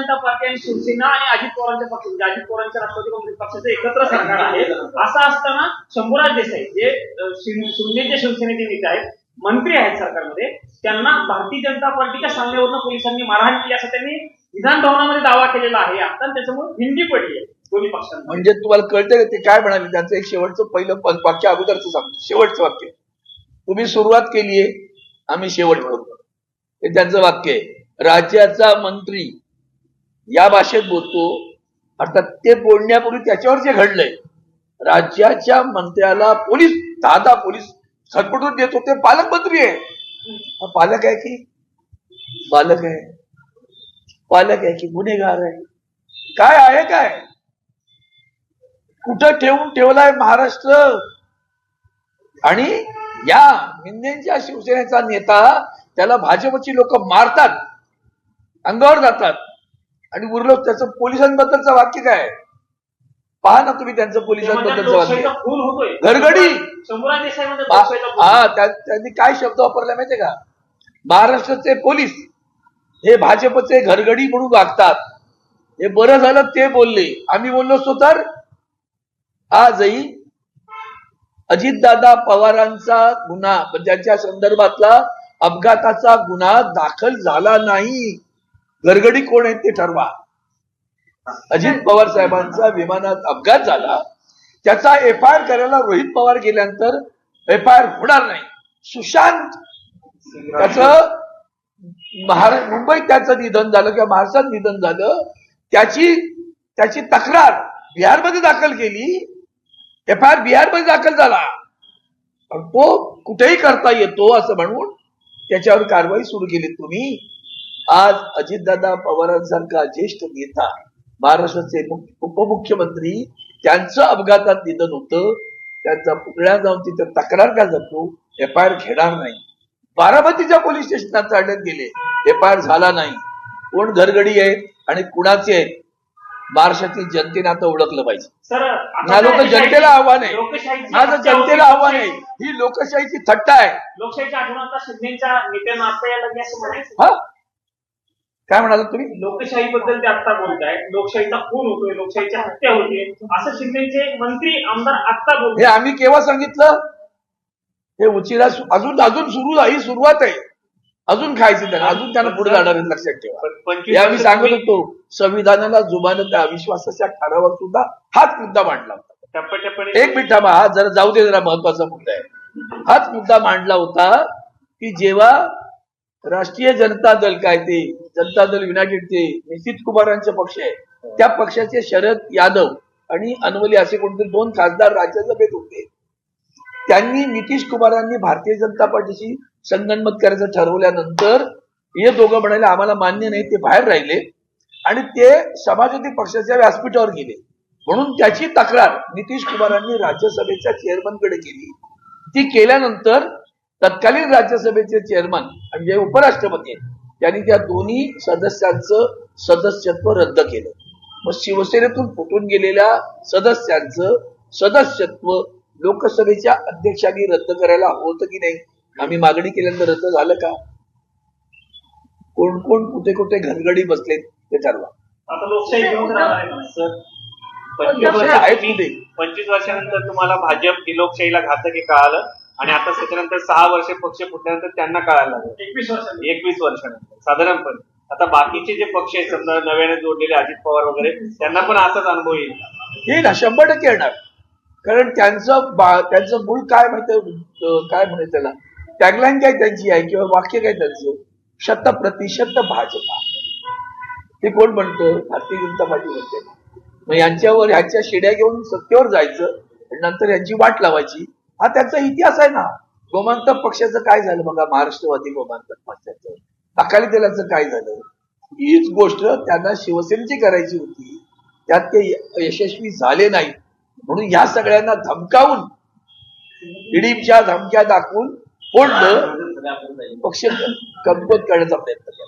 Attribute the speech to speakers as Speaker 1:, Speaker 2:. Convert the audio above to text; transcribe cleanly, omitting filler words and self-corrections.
Speaker 1: जनता party आणि शिवसेना आणि अजित पवारांच्या पक्ष म्हणजे अजित पवारांच्या राष्ट्रवादी काँग्रेस पक्षाचं एकत्र सरकार आहे, असं असताना शंभूराज देसाई जे शिंदेचे शिवसेनेचे नेते आहेत, मंत्री आहेत सरकारमध्ये, त्यांना भारतीय जनता पार्टीच्या सांगण्यावरून पोलिसांनी मारहाण केली असं त्यांनी विधान भवनामध्ये दावा केलेला आहे. आता त्याच्यामुळे हिंदी पडली आहे दोन्ही पक्षांना.
Speaker 2: म्हणजे तुम्हाला कळतं का ते काय म्हणाले? त्यांचं एक शेवटचं पहिलं वाक्य अगोदरचं सांगतो, शेवटचं वाक्य, तुम्ही सुरुवात केलीये आम्ही शेवट करू, हे त्यांचं वाक्य आहे. राज्याचा मंत्री या भाषेत बोलतो, अर्थात ते बोलण्यापूर्वी त्याच्यावर जे घडलंय, राज्याच्या मंत्र्याला पोलीस 10 पोलीस खटपटून देतो, ते पालकमंत्री आहे. पालक आहे की बालक आहे? पालक आहे की गुन्हेगार आहे? काय आहे? काय कुठं ठेवलाय महाराष्ट्र? आणि या मिंदेंच्या शिवसेनेचा नेता, त्याला भाजपची लोक मारतात, अंगावर जातात, आणि उरलं त्याचं पोलिसांबद्दलचं वाक्य काय? पहा ना तुम्ही त्यांचं पोलिसांबद्दलचं वाक्य, घरगडी. त्यांनी काय शब्द वापरला माहितीये का? महाराष्ट्राचे पोलीस हे भाजपचे घरगडी म्हणून वागतात. हे बरं झालं ते बोलले, आम्ही बोललो असतो तर आजही अजितदादा पवारांचा गुन्हा, ज्यांच्या संदर्भातला अपघाताचा गुन्हा दाखल झाला नाही. घरगडी कोण आहेत ते ठरवा. अजित पवार साहेबांचा विमानात अपघात झाला, त्याचा FIR करायला रोहित पवार गेल्यानंतर FIR होणार नाही. सुशांत त्याचं मुंबईत त्याचं निधन झालं किंवा महाराष्ट्रात निधन झालं, त्याची तक्रार बिहारमध्ये दाखल केली, FIR बिहारमध्ये दाखल झाला, पण तो कुठेही करता येतो असं म्हणून त्याच्यावर कारवाई सुरू केली तुम्ही. आज अजितदादा पवारांसारखा ज्येष्ठ नेता, महाराष्ट्राचे उपमुख्यमंत्री, त्यांचं अपघातात निधन होतं, त्यांचा पुतळा जाऊन तिथे तक्रार का जातो, FIR घेणार नाही. बारामतीच्या पोलीस स्टेशनात चालण्यात गेले, FIR झाला नाही. कोण घरगडी आहेत आणि कुणाचे आहेत, महाराष्ट्रातील जनतेने आता ओळखलं पाहिजे. माझं जनतेला आव्हान आहे, माझं जनतेला आव्हान आहे, ही लोकशाहीची थट्टा आहे.
Speaker 1: लोकशाहीच्या आठवणात शिंदेच्या नेत्यांना आता यायला लागली असं म्हणायचं.
Speaker 2: काय म्हणाला तुम्ही?
Speaker 1: लोकशाहीबद्दल ते आता बोलताय, लोकशाहीचा खून होतोय, लोकशाहीची हत्या होते, असं शिंदेचे मंत्री आमदार आता बोलतात.
Speaker 2: हे आम्ही केव्हा सांगितलं? हे उचिरा अजून सुरू, ही सुरुवात आहे, अजून खायचं त्यांना, अजून त्यांना पुढे जाणार आहे, लक्षात ठेवा. हे आम्ही सांगत होतो, संविधानाला जुमानत अविश्वासाच्या ठरावावर सुद्धा हाच मुद्दा मांडला होता. एक मिनिट थांबा, हा जरा जाऊ दे, जरा महत्वाचा मुद्दा आहे. हाच मुद्दा मांडला होता की जेव्हा राष्ट्रीय जनता दल, काय ते जनता दल युनायटेड, ते नितीश कुमारांचे पक्ष आहे, त्या पक्षाचे शरद यादव आणि अनवली असे कोणते 2 खासदार राज्यसभेत होते. त्यांनी नितीश कुमारांनी भारतीय जनता पार्टीशी संगनमत करायचं ठरवल्यानंतर हे दोघं म्हणाले आम्हाला मान्य नाही, ते बाहेर राहिले आणि ते समाजवादी पक्षाच्या व्यासपीठावर गेले. म्हणून त्याची तक्रार नितीश कुमारांनी राज्यसभेच्या चेअरमनकडे केली. ती केल्यानंतर तत्कालीन राज्यसभेचे चेअरमन आणि जे उपराष्ट्रपती आहेत, त्यांनी त्या दोन्ही सदस्यांचं सदस्यत्व रद्द केलं. मग शिवसेनेतून फुटून गेलेल्या सदस्यांचं सदस्यत्व लोकसभेच्या अध्यक्षांनी रद्द करायला होतं की नाही? आम्ही मागणी केल्यानंतर रद्द झालं का? कोण कोण कुठे कुठे घरगडी बसले ते ठरवा.
Speaker 1: आता लोकशाही घेऊन राहणार आहे सर. 25 वर्षानंतर तुम्हाला भाजप ही लोकशाहीला घातक कळालं, आणि आता त्याच्यानंतर 6 वर्ष पक्ष फुटल्यानंतर त्यांना कळायला लागलं 21 वर्षानंतर साधारणपणे. आता बाकीचे जे पक्ष आहेत, समजा नव्याने जोडलेले अजित पवार वगैरे, त्यांना पण असाच अनुभव येईल
Speaker 2: ना? 100% येणार. कारण त्यांचं मूळ काय माहिती, काय म्हणे त्याला, टॅगलाईन काय त्यांची आहे किंवा वाक्य काय त्यांचं, 100% भाजपा. ते कोण म्हणतं? भारतीय जनता पार्टी म्हणते. मग ह्यांच्या शिड्या घेऊन सत्तेवर जायचं आणि नंतर यांची वाट लावायची, हा त्यांचा इतिहास आहे ना. गोमांतक पक्षाचं काय झालं बघा, महाराष्ट्रवादी गोमांतक पक्षाचं, अकाली दलाचं काय झालं? हीच गोष्ट त्यांना शिवसेनेची करायची होती, त्यात ते यशस्वी झाले नाही. म्हणून या सगळ्यांना धमकावून, ईडीच्या धमक्या दाखवून फोडलं, पक्ष कमकुवत करण्याचा प्रयत्न केला.